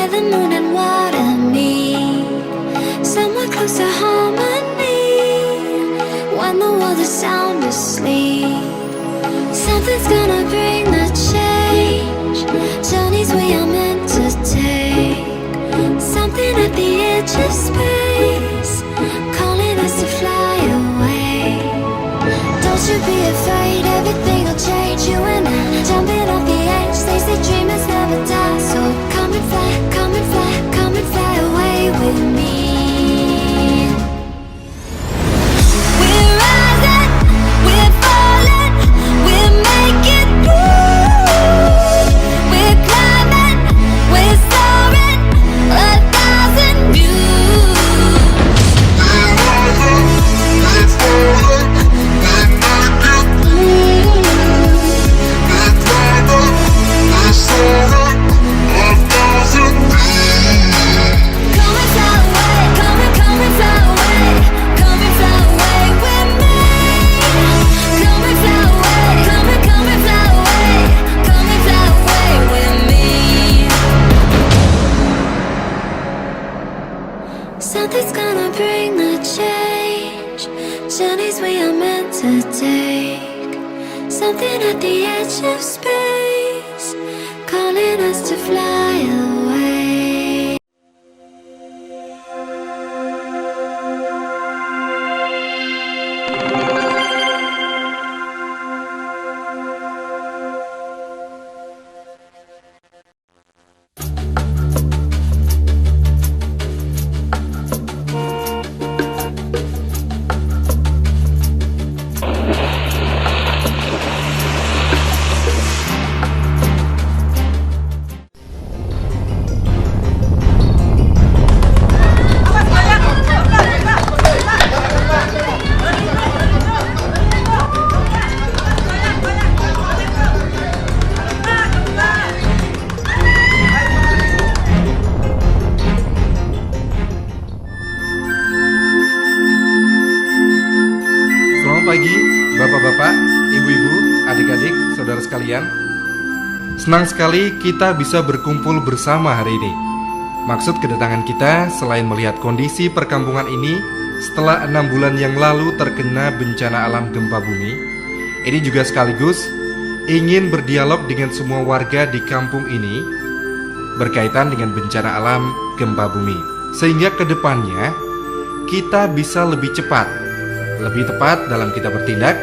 by the moon and water meet somewhere close to harmony. When the world is sound asleep, something's gonna bring the change. Journeys we are meant to take, something at the edge of space, calling us to fly away. Don't you be afraid, everything will change. You and I, jumping off the edge. They say dreamers never die, so come and fly, come and fly, come and fly away with me. We're rising, we're falling, we're making through. We're climbing, we're soaring, 1,000 views. We're rising, we're falling, we're making through. We're climbing, we're soaring, 1,000 views. Come and fly away, come and fly away, come and fly away with me. Come and fly away, come and fly away, come and fly away with me. Something's gonna bring the change. Journeys we are meant to take, something at the edge of space, calling us to fly away. Selamat pagi, bapak-bapak, ibu-ibu, adik-adik, saudara sekalian. Senang sekali kita bisa berkumpul bersama hari ini. Maksud kedatangan kita selain melihat kondisi perkampungan ini setelah 6 bulan yang lalu terkena bencana alam gempa bumi, ini juga sekaligus ingin berdialog dengan semua warga di kampung ini berkaitan dengan bencana alam gempa bumi, sehingga kedepannya kita bisa lebih cepat, lebih tepat dalam kita bertindak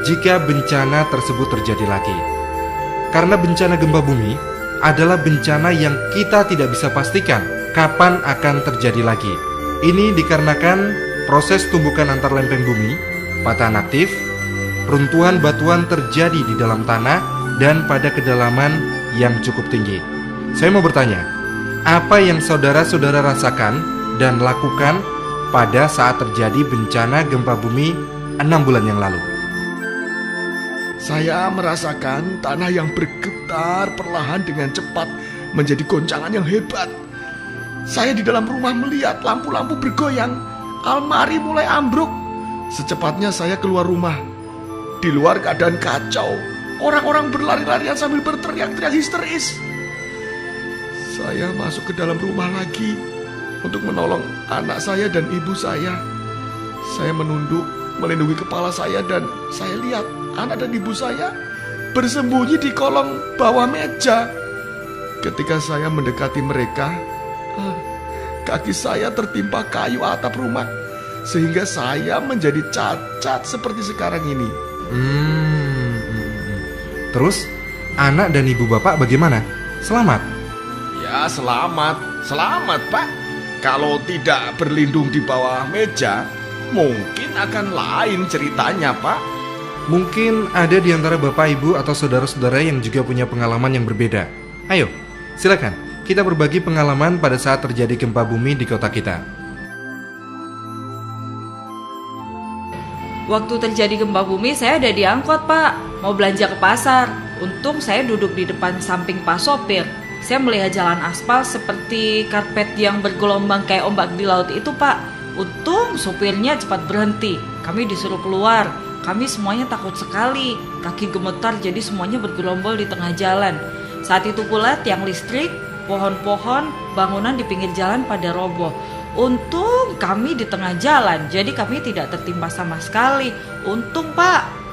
jika bencana tersebut terjadi lagi. Karena bencana gempa bumi adalah bencana yang kita tidak bisa pastikan kapan akan terjadi lagi. Ini dikarenakan proses tumbukan antar lempeng bumi, patahan aktif, runtuhan batuan terjadi di dalam tanah dan pada kedalaman yang cukup tinggi. Saya mau bertanya, apa yang saudara-saudara rasakan dan lakukan pada saat terjadi bencana gempa bumi 6 bulan yang lalu? Saya merasakan tanah yang bergetar perlahan dengan cepat menjadi goncangan yang hebat. Saya di dalam rumah melihat lampu-lampu bergoyang, almari mulai ambruk. Secepatnya saya keluar rumah. Di luar keadaan kacau, orang-orang berlari-larian sambil berteriak-teriak histeris. Saya masuk ke dalam rumah lagi untuk menolong anak saya dan ibu saya. Saya menunduk, melindungi kepala saya, dan saya lihat anak dan ibu saya bersembunyi di kolong bawah meja. Ketika saya mendekati mereka, kaki saya tertimpa kayu atap rumah, sehingga saya menjadi cacat seperti sekarang ini. Terus anak dan ibu bapak bagaimana? Selamat? Ya, selamat Pak. Kalau tidak berlindung di bawah meja, mungkin akan lain ceritanya Pak. Mungkin ada di antara bapak, ibu, atau saudara-saudara yang juga punya pengalaman yang berbeda. Ayo, silakan kita berbagi pengalaman pada saat terjadi gempa bumi di kota kita. Waktu terjadi gempa bumi, saya ada di angkot, Pak. Mau belanja ke pasar. Untung saya duduk di depan samping Pak sopir. Saya melihat jalan aspal seperti karpet yang bergelombang kayak ombak di laut itu, Pak. Untung sopirnya cepat berhenti. Kami disuruh keluar. Kami semuanya takut sekali. Kaki gemetar jadi semuanya bergerombol di tengah jalan. Saat itu pula tiang listrik Pohon-pohon, bangunan di pinggir jalan pada roboh. Untung kami di tengah jalan, jadi kami tidak tertimpa sama sekali. Untung, Pak.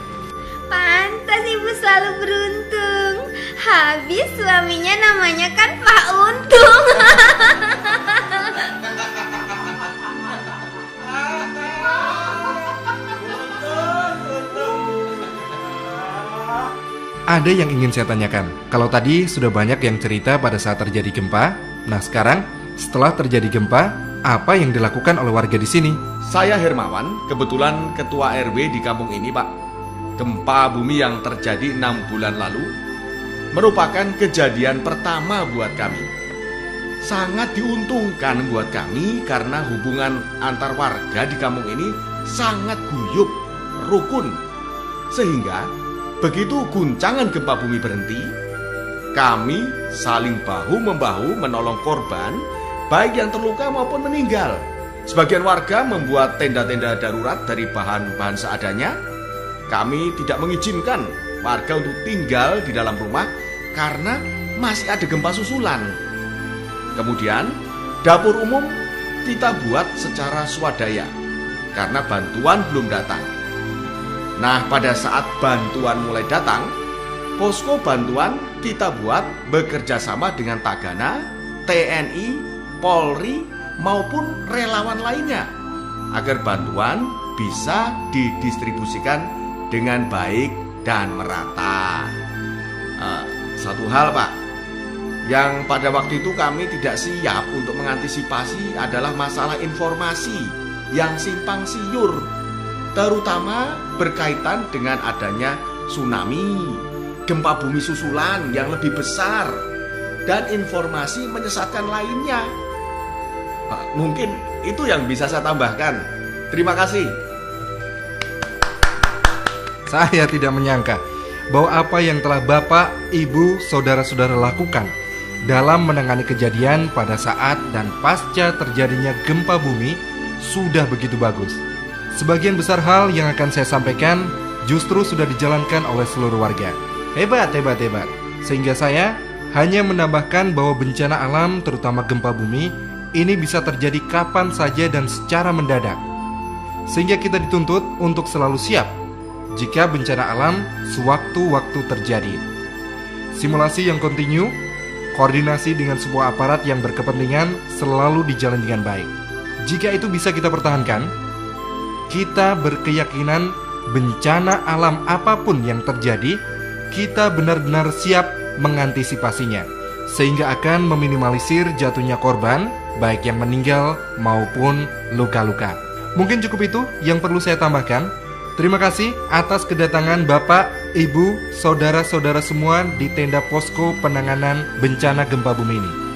Pantas ibu selalu beruntung. Habis suaminya namanya kan Pak Untung. Ada yang ingin saya tanyakan. Kalau tadi sudah banyak yang cerita pada saat terjadi gempa, nah sekarang setelah terjadi gempa, apa yang dilakukan oleh warga di sini? Saya Hermawan, kebetulan ketua RW di kampung ini, Pak. Gempa bumi yang terjadi 6 bulan lalu merupakan kejadian pertama buat kami. Sangat diuntungkan buat kami karena hubungan antar warga di kampung ini sangat guyup, rukun. Sehingga begitu guncangan gempa bumi berhenti, kami saling bahu-membahu menolong korban, baik yang terluka maupun meninggal. Sebagian warga membuat tenda-tenda darurat dari bahan-bahan seadanya. Kami tidak mengizinkan warga untuk tinggal di dalam rumah karena masih ada gempa susulan. Kemudian, dapur umum kita buat secara swadaya karena bantuan belum datang. Nah, pada saat bantuan mulai datang, posko bantuan kita buat bekerja sama dengan Tagana, TNI, Polri, maupun relawan lainnya agar bantuan bisa didistribusikan dengan baik dan merata. Satu hal, Pak, yang pada waktu itu kami tidak siap untuk mengantisipasi adalah masalah informasi yang simpang siur, terutama berkaitan dengan adanya tsunami, gempa bumi susulan yang lebih besar, dan informasi menyesatkan lainnya. Mungkin itu yang bisa saya tambahkan. Terima kasih. Saya tidak menyangka bahwa apa yang telah Bapak, Ibu, saudara-saudara lakukan dalam menangani kejadian pada saat dan pasca terjadinya gempa bumi sudah begitu bagus. Sebagian besar hal yang akan saya sampaikan justru sudah dijalankan oleh seluruh warga. Hebat. Sehingga saya hanya menambahkan bahwa bencana alam, terutama gempa bumi, ini bisa terjadi kapan saja dan secara mendadak. Sehingga kita dituntut untuk selalu siap jika bencana alam sewaktu-waktu terjadi. Simulasi yang kontinu, koordinasi dengan sebuah aparat yang berkepentingan selalu dijalani dengan baik. Jika itu bisa kita pertahankan, kita berkeyakinan bencana alam apapun yang terjadi, kita benar-benar siap mengantisipasinya, sehingga akan meminimalisir jatuhnya korban, baik yang meninggal maupun luka-luka. Mungkin cukup itu yang perlu saya tambahkan. Terima kasih atas kedatangan Bapak, Ibu, saudara-saudara semua di tenda posko penanganan bencana gempa bumi ini.